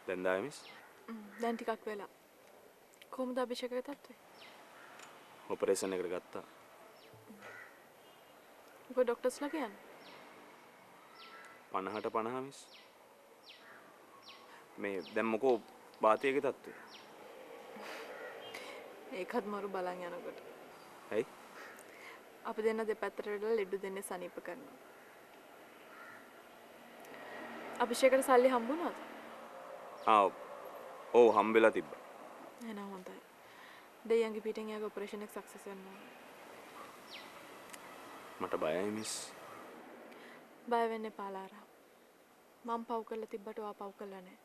දැන් දායි මිස්. දැන් ටිකක් වෙලා. කොහොමද අභිෂේකගේ තත්ත්වය? ඔපරේෂන් එකට ගත්තා. මොකද ડોක්ටර්ස්ලා කියන්නේ? 50ට 50 මිස්. මේ දැන් මොකෝ වාතයේගේ තත්ත්වය? ඒකත් මරු බලන් යනකොට. ඇයි? අපි දෙන්න දෙපැත්තට වෙලා ලෙඩ දෙන්නේ සනීප කරනවා. අභිෂේකට සල්ලි හම්බුණාද? ඔව් හම්බෙලා තිබ්බා. එහෙනම් හොඳයි. දෙයියන්ගේ පිටින් යාගේ ඔපරේෂන් එක සක්සස් වෙනවා. මට බයයි මිස්. බය වෙන්න එපා ලාරා. මම පව් කරලා තිබ්බට ඔයා පව් කරලා නැහැ.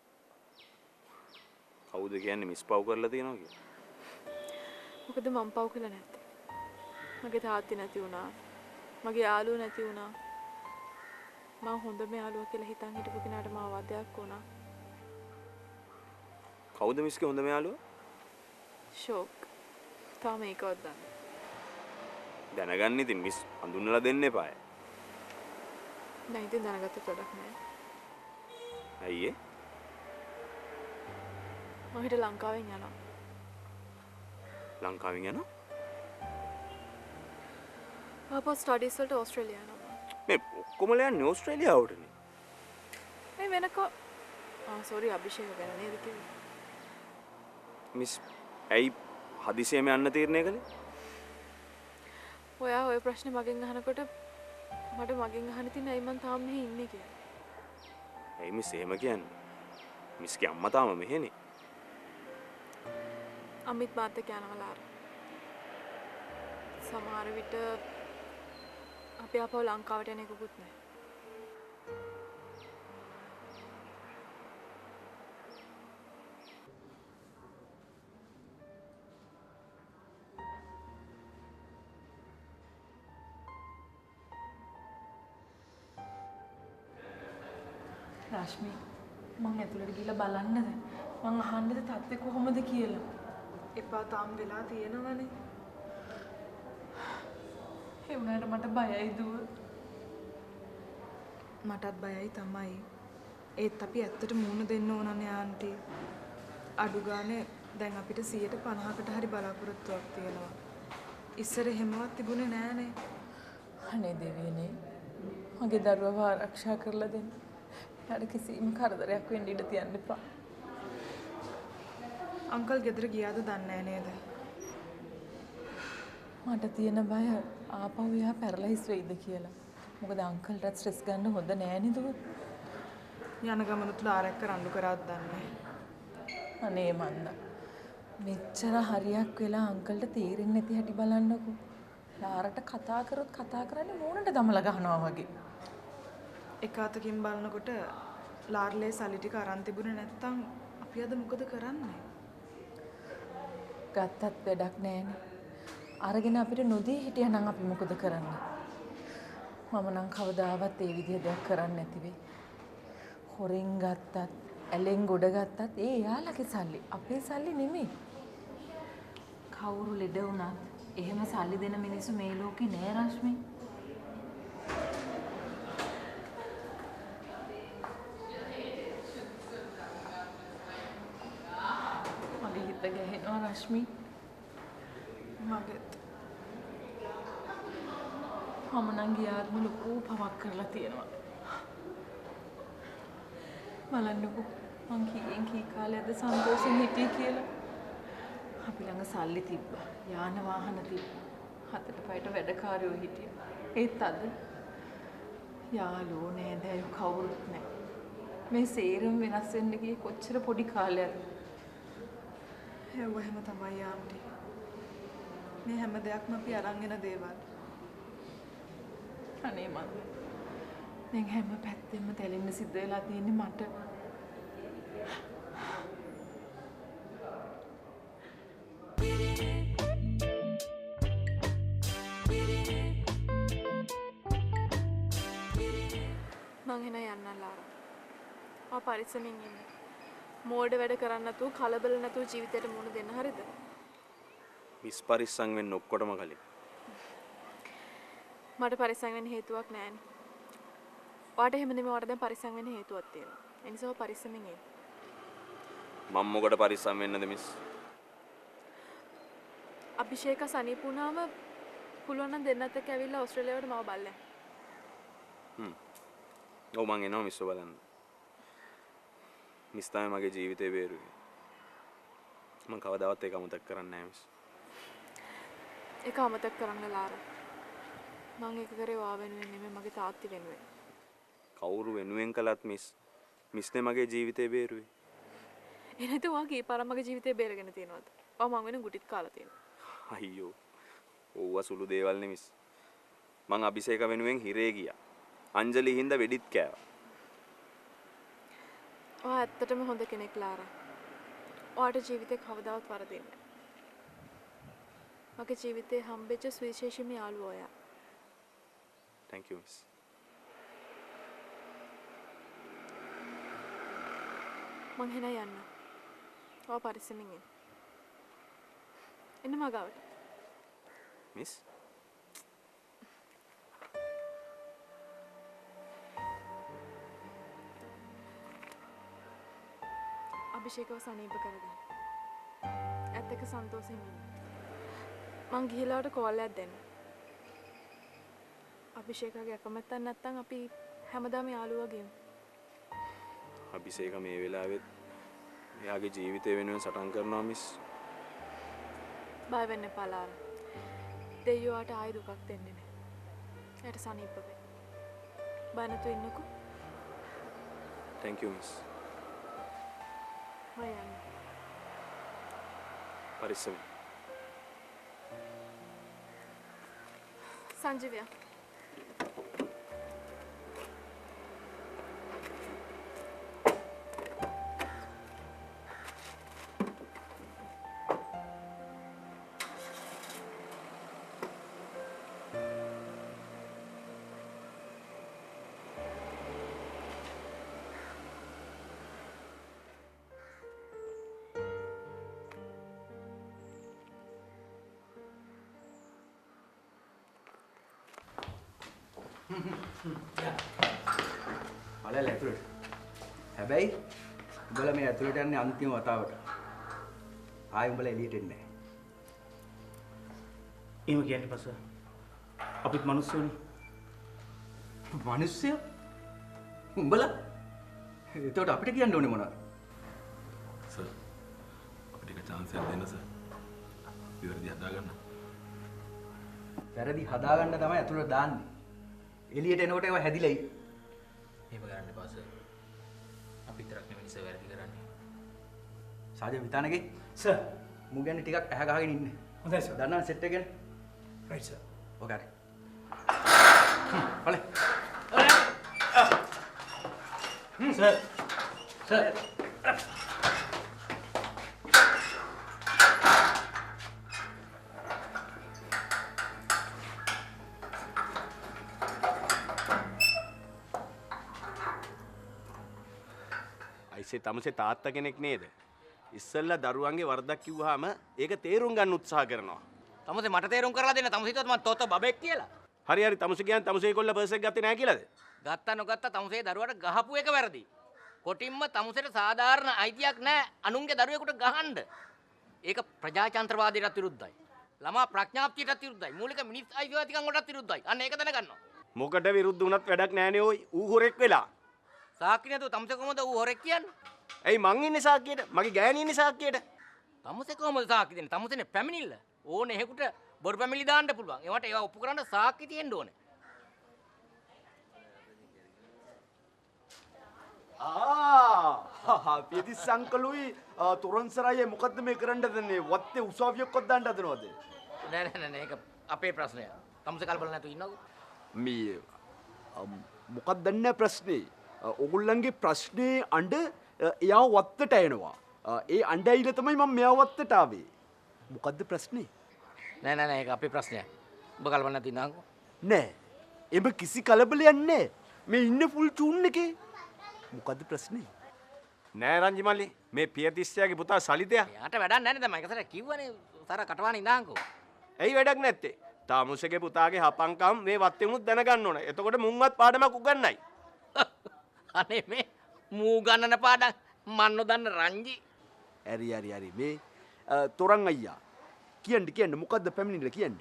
කවුද කියන්නේ මිස් පව් කරලා තියෙනවා කියලා? මොකද මම පව් කළා නැත්තේ. මගේ තාත්ති නැති වුණා. මගේ යාළුවෝ නැති වුණා. මම හොඳම යාළුවා කියලා හිතන් හිටපු කෙනාට මාව වදයක් වුණා. කවුද මිස්ගේ හොඳම යාළුවා? ෂෝක්. තාම ඒකවත් දන්නේ. දැනගන්න ඉතින් මිස් හඳුන්වලා දෙන්න එපාය. දැන් ඉතින් දැනගත්තට වැඩක් නැහැ. ඇයි ඒ? මම හිට ලංකාවෙන් යනවා. ලංකාවෙන් යනවා? ආපහු ස්ටඩීස් වලට ඕස්ට්‍රේලියාව යනවා. මේ ඔක්කොමලා යන්නේ ඕස්ට්‍රේලියාවටනේ. මේ වෙනකෝ සෝරි අභිෂේක ගැන නේද කිව්වේ? මිස් ඇයි හදිසියෙම යන්න තීරණය කළේ? ඔයා ওই ප්‍රශ්නේ මගෙන් අහනකොට මට මගෙන් අහන්න තියෙන ඇයි මං තාම මෙහෙ ඉන්නේ කියලා. ඇයි මිස් එහෙම කියන්නේ? මිස්ගේ අම්මා තාම මෙහෙනේ. අමිත් මාත් එක්ක යනවා ලාර. සමහර විට අපි ආපහු ලංකාවට යන එකකුත් නැහැ. රශ්මි මං ඇතුළට ගිහලා බලන්නද? මං අහන්නද තත්ත්වය කොහොමද කියලා? එපා තාම වෙලා තියෙනවනේ. ඒ වුණාට මට බයයි දුව. මටත් බයයි තමයි. ඒත් අපි ඇත්තට මූණ දෙන්න ඕනනේ ආන්ටි. අඩු ගානේ දැන් අපිට 150කට හරි බලාපොරොත්තුවක් තියෙනවා. ඉස්සර එහෙමවත් තිබුණේ නෑනේ. අනේ දෙවියනේ. මගේ දරුවව ආරක්ෂා කරලා දෙන්න. එයාට කිසිම කරදරයක් වෙන්න ඉඩ තියන්න එපා. අංකල් ගෙදර ගියාද දන්නේ නේද? මට තියෙන බය ආපහු එයා පැරලයිස් වෙයිද කියලා. මොකද අංකල්ටත් ස්ට්‍රෙස් ගන්න හොඳ නෑ නේද? යන ගමනුත් ලාරක් කරන්නු කරාද දන්නේ. අනේ මන්ද. මෙච්චර හරියක් වෙලා අංකල්ට තේරෙන්නේ නැති හැටි බලන්නකෝ. ලාරට කතා කරොත් කතා කරන්නේ මූණට දමලා ගහනවා වගේ. එක අතකින් බලනකොට ලාර්ලේ සල්ලි ටික අරන් තිබුණේ නැත්තම් අපි අද මොකද කරන්නේ? ගත්තත් වැඩක් නෑනේ. අරගෙන අපිට නොදී හිටියනම් අපි මොකද කරන්නේ? මම නම් කවදාවත් ඒ විදිහ දෙයක් කරන්නේ නැති වෙයි. හොරෙන් ගත්තත්, ඇලෙන් ගොඩ ගත්තත් ඒ යාළගේ සල්ලි. අපේ සල්ලි නෙමෙයි. කවුරු ලෙඩ වුණත් එහෙම සල්ලි දෙන මිනිස්සු මේ ලෝකේ නෑ රශ්මි. මගේ හිත ගැහෙනවා රශ්මි. මගෙත්. මම නම් ගියාත්ම ලොකු පවක් කරලා තියෙනවා. බලන්නකෝ මං කීයෙන් කී කාලයක්ද සන්තෝෂෙන් හිටියේ කියලා. අපි ළඟ සල්ලි තිබ්බා. යාන වාහන තිබ්බා. හතට පයට වැඩකාරයෝ හිටියා. ඒත් අද යාළුවෝ නෑදෑයෝ කවුරුත් නෑ. මේ සේරම වෙනස් වෙන්න ගියේ කොච්චර පොඩි කාලයක්ද? ඒව එහෙම තමයි ආන්ටි. මේ හැම දෙයක්ම අපි අරන් එන දේවල්. අනේ මන් දැන් හැම පැත්තෙම තැලෙන්න සිද්ධ වෙලා තියෙන්නේ මට. මං එන යන්න ලාරා. ආ පරිස්සමින් ඉන්න. මෝඩ වැඩ කරන්න නැතුව කලබල නැතුව ජීවිතයට මුහුණ දෙන්න හරිද? මිස් පරිස්සම් වෙන්න ඔක්කොටම කලින්. මට පරිස්සම් වෙන්න හේතුවක් නැහැනේ. ඔයාට එහෙම නෙමෙයි ඔයාට දැන් පරිස්සම් වෙන්න හේතුවක් තියෙනවා. ඒ නිසා ඔයා පරිස්සමින් ඉන්න. මම මොකට පරිස්සම් වෙන්නද මිස්? අභිෂේක සනීප වුණාම පුළුවන් නම් දෙන්නත් එක්ක ඇවිල්ලා ඕස්ට්‍රේලියාවට මාව බලන්න. ඔව් මං එනවා මිස් බලන්න. මිස් තමයි මගේ ජීවිතේ බේරුවේ. මං කවදාවත් ඒක අමතක කරන්නේ නැහැ මිස්. ඒක අමතක කරන්න ලාරා. මං ඒක කරේ වා වෙනුවෙන් නෙමෙයි මගේ තාත්ති වෙනුවෙන්. කවුරු වෙනුවෙන් කළත් මිස්නේ මගේ ජීවිතේ බේරුවේ. එනතු වා කීපාරක් මගේ ජීවිතේ බේරගෙන තියෙනවද? ඔව් මං වෙන ගුටිත් කාලා තියෙනවා. අයියෝ. ඕවා සුළු දේවල් නෙමිස්. මං අභිෂේක වෙනුවෙන් හිරේ ගියා. අංජලි හින්දා වෙඩිත් කෑවා. ඔයා ඇත්තටම හොඳ කෙනෙක් ලාරා. ඔයාට ජීවිතේ කවදාවත් වරදින්නේ නැහැ. මගේ ජීවිතේ හම්බෙච්ච සුවිශේෂීම යාළුවා ඔයා. Thank you miss. මං හෙන යන්න. ඔයා පරිස්සමින් ඉන්න. එන්න මගාවට. මිස් අභිෂේකව සනීප කරගන්න. ඇත්ත එක සන්තෝෂෙන් ඉන්න. මං ගිහිලාට කෝල් එකක් දෙන්න. අභිෂේකගේ අකමැත්තක් නැත්තම් අපි හැමදාම යාළුවා ගියමු. අභිෂේක මේ වෙලාවෙත් එයාගේ ජීවිතය වෙනුවෙන් සටන් කරනවා මිස්. බය වෙන්න එපා ලාරා. දෙයියෝට ආයි දුකක් දෙන්නේ නැහැ. එයාට සනීප වෙයි. බය නැතුව ඉන්නකෝ. Thank you miss. මම යන්න. පරිස්සම. සංජීවයා බලලා ඇතුළට. හැබැයි උඹලා මේ ඇතුළට යන්නේ අන්තිම වතාවට. ආයෙ උඹලා එළියට එන්නේ නැහැ. එහෙම කියන්නේ පස්ස අපිත් මිනිස්සුනේ. මිනිස්සු? උඹලා? එතකොට අපිට කියන්න ඕනේ මොනවද? සර් අපිට එක chance එකක් දෙන්න සර්. විවරදී හදාගන්න. වැරදි හදාගන්න තමයි ඇතුළට දාන්නේ. එළියට එනකොට ඒවා හැදිලායි. එහෙම කරන්න එපා සර්. අපි විතරක් නෙවෙයි සර් වැරදි කරන්නේ. සාජන් විතානගේ සර් මු ගැන ටිකක් ඇහ ගහගෙන ඉන්න. හොඳයි සර්. දන්නා සෙට් එක ගැන? Right sir. ඔක හරි. බලන්න. සර් සර් අයිසේ තමසේ තාත්තා කෙනෙක් නේද? ඉස්සෙල්ලා දරුවන්ගේ වරදක් කිව්වහම ඒක තේරුම් ගන්න උත්සාහ කරනවා. තමුසේ මට තේරුම් කරලා දෙන්න. තමුසේ හිතුවත් මම තෝත බබෙක් කියලා. හරි හරි තමසේ කියන්නේ තමසේ කොල්ල පර්ස් එක ගත්තේ නැහැ කියලාද? ගත්තා නොගත්තා තමුසේ දරුවට ගහපු එක වැරදි. කොටින්ම තමුසේට සාධාරණ අයිතියක් නැහැ අනුන්ගේ දරුවෙකුට ගහන්න. ඒක ප්‍රජාතන්ත්‍රවාදයටත් විරුද්ධයි. ළමා ප්‍රඥාප්තියටත් විරුද්ධයි. මූලික මිනිස් අයිතිවාසිකම් වලටත් විරුද්ධයි. අන්න ඒක දැනගන්නවා. මොකට විරුද්ධ වුණත් වැඩක් නැහනේ ඔයි. ඌ හොරෙක් වෙලා. සාක්ෂි නැතුව තමුසේ කොහමද ඌ හොරෙක් කියන්නේ? ඇයි මං ඉන්නේ සාක්කියට? මගේ ගෑණි ඉන්නේ සාක්කියට. තමුසේ කොහමද සාක්ෂි දෙන්නේ? තමුසේනේ පැමිණිල්ල. ඕනේ එහෙකට බොරු පැමිණිලි දාන්න පුළුවන්. ඒවට ඒවා ඔප්පු කරන්න සාක්ෂි තියෙන්න ඕනේ. පියතිස් අංකලුයි තුරන්සරායේ මොකද්ද මේ කරන්න හදන්නේ? වත්තේ උසාවියක් දාන්න හදනවද? නෑ ඒක අපේ ප්‍රශ්නය. තමුසේ කලබල නැතුව ඉන්නකෝ. මේ මොකක්ද දන්නේ ප්‍රශ්නේ? ඔගොල්ලන්ගේ ප්‍රශ්නේ අඬ එයා වත්තට එනවා. ඒ අඬ ඇවිල්ලා තමයි මම මෙයා වත්තට ආවේ. මොකද්ද ප්‍රශ්නේ? නෑ ඒක අපේ ප්‍රශ්නයක්. ඔබ කලබල නැතුව ඉන්නකෝ. නෑ. එම කිසි කලබලයක් නෑ. මේ ඉන්නේ ෆුල් චූන් එකේ. මොකද්ද ප්‍රශ්නේ? නෑ රංජි මල්ලි මේ පියතිස්සයාගේ පුතා සලිතයා. එයාට වැඩක් නැහැ නේද? මම එකසර කිව්වනේ සර කටවාන ඉඳාංකෝ. ඇයි වැඩක් නැත්තේ? තාමුසගේ පුතාගේ හපංකම් මේ වත්තෙමුත් දැනගන්න ඕන. එතකොට මුන්වත් පාඩමක් උගන්වයි. අනේ මේ මූ ගන්නන පාඩම් මන් නොදන්න රංජි. හරි මේ තොරන් අයියා කියන්න මොකද්ද පැමිණිල්ල කියන්න.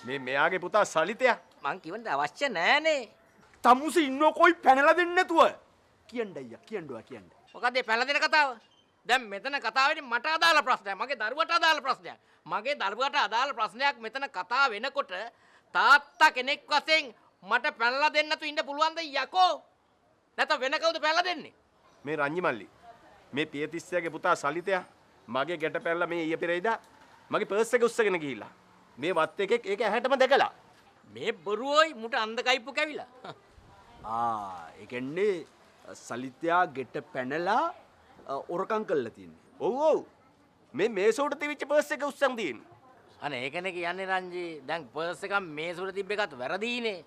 මේ මෙයාගේ පුතා සලිතයා. මං කිව්වද අවශ්‍ය නෑනේ. තමුසි ඉන්නෝ කොයි පැනලා දෙන්නේ නැතුව. කියන්න අයියා කියන්න. මොකද මේ පැනලා දෙන කතාව? දැන් මෙතන කතාවේදී මට අදාළ ප්‍රශ්නයක්. මගේ දරුවට අදාළ ප්‍රශ්නයක්. මගේ දරුවට අදාළ ප්‍රශ්නයක් මෙතන කතා වෙනකොට තාත්තා කෙනෙක් වශයෙන් මට පැනලා දෙන්න තු ඉන්න පුළුවන්ද යකෝ? නැත්නම් වෙන කවුද පැනලා දෙන්නේ? මේ රංජි මල්ලි. මේ පියතිස්සයාගේ පුතා සලිතයා මගේ ගැට පැනලා මේ ඊය පෙරේදා මගේ පර්ස් එක උස්සගෙන ගිහිල්ලා. මේ වත් එකෙක් ඒක ඇහැටම දැකලා. මේ බොරුවෝයි මුට අන්ධකයිප්පු කැවිලා. ඒ කියන්නේ සලිතයා ගෙට පැනලා ඔරකම් කළා තියන්නේ. ඔව්. මේ මේසෝට තිබිච්ච පර්ස් එක උස්සන් තියෙන්නේ. අනේ ඒකනේ කියන්නේ රංජි. දැන් පර්ස් එක මේසුර තිබ්බ එකත් වැරදීනේ.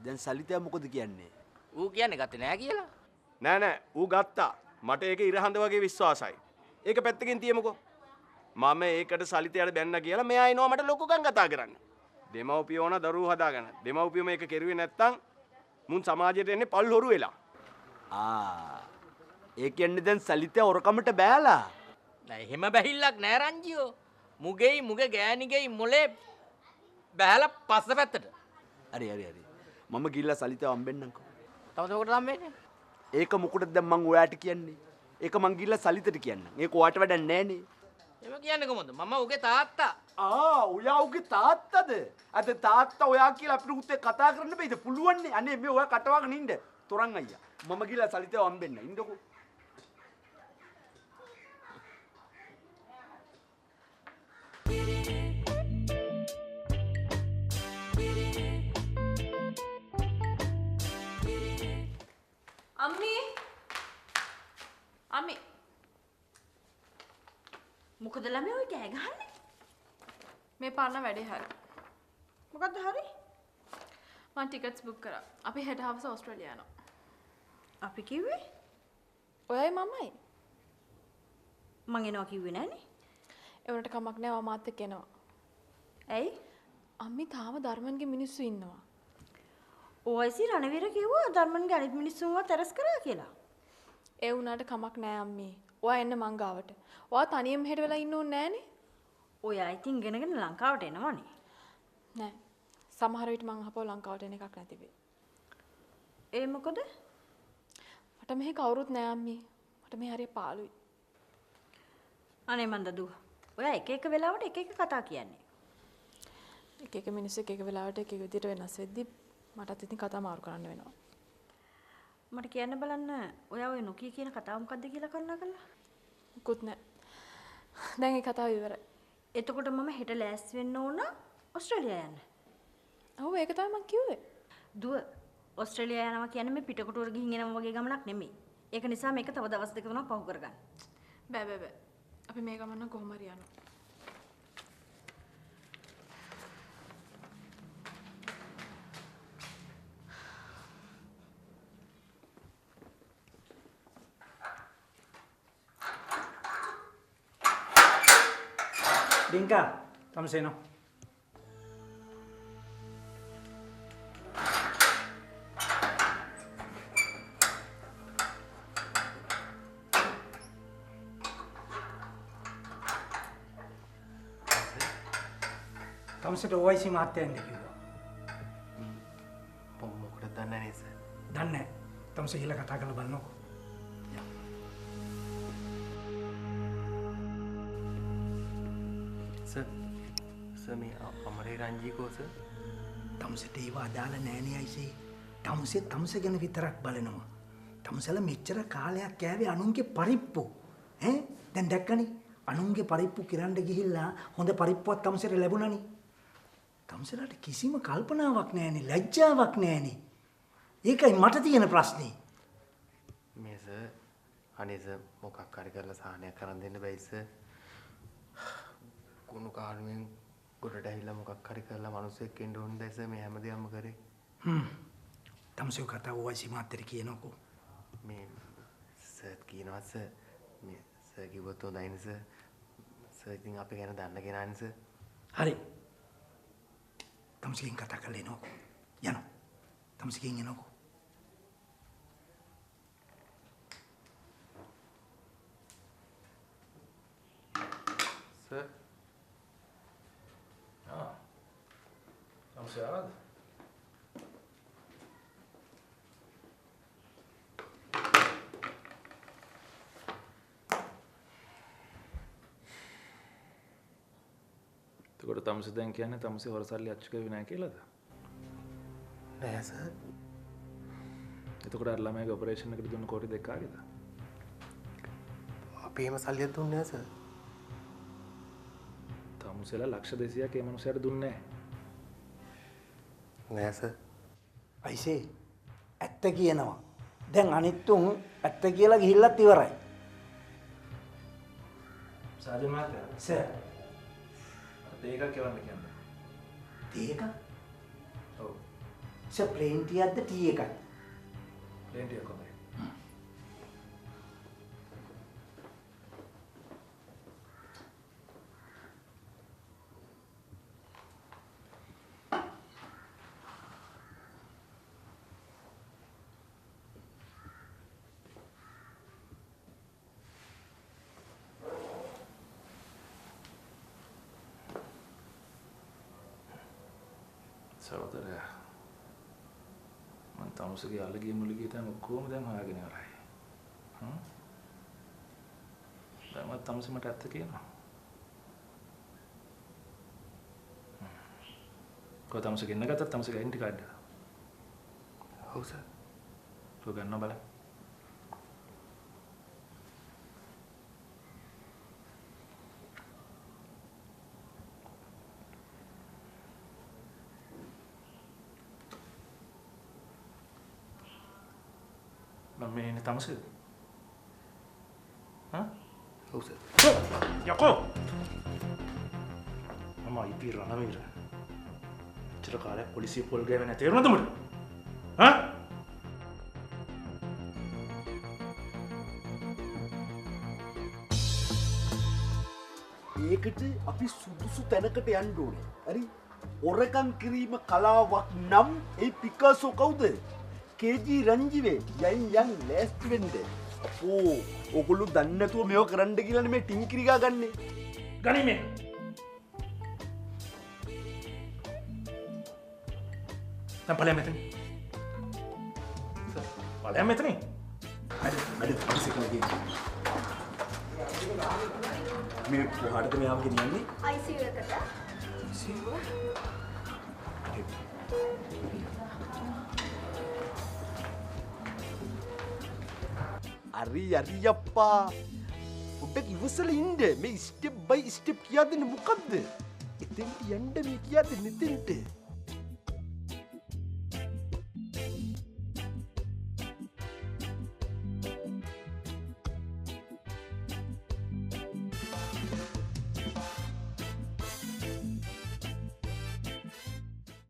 දැන් සලිතයා මොකද කියන්නේ? ඌ කියන්නේ ගත්තේ නෑ කියලා. නෑ ඌ ගත්තා. මට ඒක ඉරහඳ වගේ විශ්වාසයි. ඒක පැත්තකින් තියමුකෝ. මම ඒකට සලිතයට බැන්න කියලා මෙයා එනවා මට ලොකුකම් කතා කරන්න. දෙමව්පියෝ ඕන දරුවෝ හදාගන්න. දෙමව්පියෝ මේක කෙරුවේ නැත්තම් මුන් සමාජයට එන්නේ පල් හොරු වෙලා. ඒ කියන්නේ දැන් සලිතයා ඔරකමට බෑලා. නෑ එහෙම බැහිල්ලක් නෑ රංජියෝ. මුගේ ගෑණිගේ මොලේ බැහැලා පස්ස පැත්තට. හරි. මම ගිහිල්ලා සලිතව හම්බෙන්නම්කෝ. තවද ඔකට හම්බෙන්නේ? ඒක මොකටද දැන් මං ඔයාට කියන්නේ? ඒක මං ගිහිල්ලා සලිතට කියන්නම්. ඒක ඔයාට වැඩක් නෑනේ. එහෙම කියන්නේ කොහොමද? මම උගේ තාත්තා. ඔයා උගේ තාත්තද? අද තාත්තා ඔයා කියලා අපිට උත්තේ කතා කරන්න බෑද? පුළුවන්නේ. අනේ මේ ඔයා කටවගෙන ඉන්න. තොරන් අයියා. මම ගිහිල්ලා සලිතව හම්බෙන්න. ඉන්නකෝ. අම්මි මොකද ළමයි ඔය කෑ ගහන්නේ? මේ පාරන වැඩේ හරි. මොකද්ද හරි? මම ටිකට්ස් බුක් කරා. අපි හෙට හවස ඕස්ට්‍රේලියා යනවා. අපි කිව්වේ? ඔයයි මමයි. මං එනවා කිව්වේ නෑනේ. ඒ වුණාට කමක් නෑ මම මාත් එක්ක එනවා. ඇයි? අම්මි තාම ධර්මන්ගේ මිනිස්සු ඉන්නවා. ඔයසි රණවීර කිව්වා ධර්මන්ගේ අනිත් මිනිස්සුන්ව තරස් කරා කියලා. ඒ වුණාට කමක් නෑ අම්මි. ඔයා එන්න මං ගාවට. ඔයා තනියම හෙට වෙලා ඉන්න ඕනේ නෑනේ. ඔයා ඉතින් ඉගෙනගෙන ලංකාවට එනවනේ. නෑ. සමහර විට මං අහපුවා ලංකාවට එන එකක් නැතිවේ. ඒ මොකද? මට මෙහෙ කවුරුත් නෑ අම්මි. මට මේ හරිය පාළුයි. අනේ මන්ද දුව. ඔයා එක වෙලාවට එක කතා කියන්නේ. එක මිනිස්සු එක වෙලාවට එක විදිහට වෙනස් වෙද්දි මටත් ඉතින් කතා මාරු කරන්න වෙනවා. මට කියන්න බලන්න ඔයා ඔය නොකිය කියන කතාව මොකද්ද කියලා කල්ලා කළා. මුකුත් නෑ. දැන් ඒ කතාව ඉවරයි. එතකොට මම හෙට ලෑස්ති වෙන්න ඕන ඕස්ට්‍රේලියා යන්න. ඔව් ඒක තමයි මං කිව්වේ. දුව ඕස්ට්‍රේලියා යනවා කියන්නේ මේ පිටකොටුවර ගිහින් එනවා වගේ ගමනක් නෙමෙයි. ඒක නිසා මේක තව දවස් දෙක තුනක් පහු කරගන්න. බෑ. අපි මේ ගමන කොහොම හරි යනවා. Dinka, tamseno. තමසට OIC මාත්‍යයෙන් කිව්වා. මොකටද දන්නේ නැහැ සර්. දන්නේ නැහැ. තමස ගිහලා කතා කරලා බලන්නකෝ. සර් මේ අමරේ රංජීකෝ සර්. තමසට ඒව අදාළ නෑනේ අයිසේ. තමස ගැන විතරක් බලනවා. තමසල මෙච්චර කාලයක් කෑවේ අනුන්ගේ පරිප්පු. දැන් දැක්කනේ අනුන්ගේ පරිප්පු කිරන්න ගිහිල්ලා හොඳ පරිප්පුවක් තමසට ලැබුණානේ. තමසලට කිසිම කල්පනාවක් නෑනේ, ලැජ්ජාවක් නෑනේ. ඒකයි මට තියෙන ප්‍රශ්නේ. මේ සර් අනේ සර් මොකක් හරි කරලා සාහනයක් කරන් දෙන්න බැයි සර්. කුණු කාණුවෙන් ගොඩට ඇවිල්ලා මොකක් හරි කරලා මිනිස්සෙක් එන්න ඕනේ දැස මේ හැමදේම කරේ. තමසෝ කතාව OIC මාත්‍යට කියනකෝ. මේ සර් කියනවා සර් මේ සර් කිව්වොත් හොඳයිනේ සර්. සර් ඉතින් අපි ගැන දන්න කෙනානේ සර්. හරි. තමසකින් කතා කරලා එනකෝ. යනවා. තමසකින් එනකෝ. සර්. තමසේ ආවද? එතකොට තමසේ දැන් කියන්නේ තමසේ හොරසල්ලි අච්චු කරුවේ නැහැ කියලාද? නෑ සර්. එතකොට අර ළමයාගේ ඔපරේෂන් එකට දුන්න කෝටි දෙක කාගේද? අපි එහෙම සල්ලියක් දුන්නේ නෑ සර්. තමසේලා ලක්ෂ 200ක් ඒ මනුස්සයාට දුන්නේ නෑ සර්. අයිසේ ඇත්ත කියනවා. දැන් අනිත් උන් ඇත්ත කියලා ගිහිල්ලත් ඉවරයි. සාජන් මහත්තයා. සර්. දෙකක් කියවන්න කියන්නේ. තේ එකක්? ඔව්. සර් ප්ලේන් ටියක්ද ටී එකක්? ප්ලේන් ටියක් හොඳයි. සහෝදරයා මං තමසගේ අල්ලගේ මුලගේ තැන් ඔක්කොම දැන් හොයාගෙන ඉවරයි. දැන් මම තමස මට ඇත්ත කියනවා. කොහොමද තමස ගෙන්න ගත්තත් තමසගේ ඇයිඩන්ටි කාඩ් එක? ඔව් සර්. ඔය ගන්න බලන්න. මේ ඉන්නේ තමසේද? ඔව් සර්. යකෝ! මම IP රණවීර. චිර කාලයක් පොලිසිය පොල් ගෑවේ නැතේ තේරුණාද උඹට? ඒකට අපි සුදුසු තැනකට යන්න ඕනේ. හරි? ඔරකම් කිරීම කලාවක් නම් ඒ පිකාසෝ කවුද? කේජී රංජිවේ යන් ලෑස්ති වෙන්න. අපෝ ඔගොල්ලෝ දන්නේ නැතුව මේව කරන්න කියලානේ මේ ටින්කිරි ගා ගන්නෙ. ගනි මේ. දැන් ඵලයන් මෙතන. ඵලයන් මෙතන. අද අපිසිකල ගිහින්. මේ කොහාටද මෙයාව ගෙනියන්නේ? ICU එකට. ICU? අරි අප්පා උඩ ඉවසල ඉන්න මේ ස්ටෙප් බයි ස්ටෙප් කියා දෙන්න මොකද්ද? එතෙන්ට යන්න මේ කියා දෙන්න එතෙන්ට.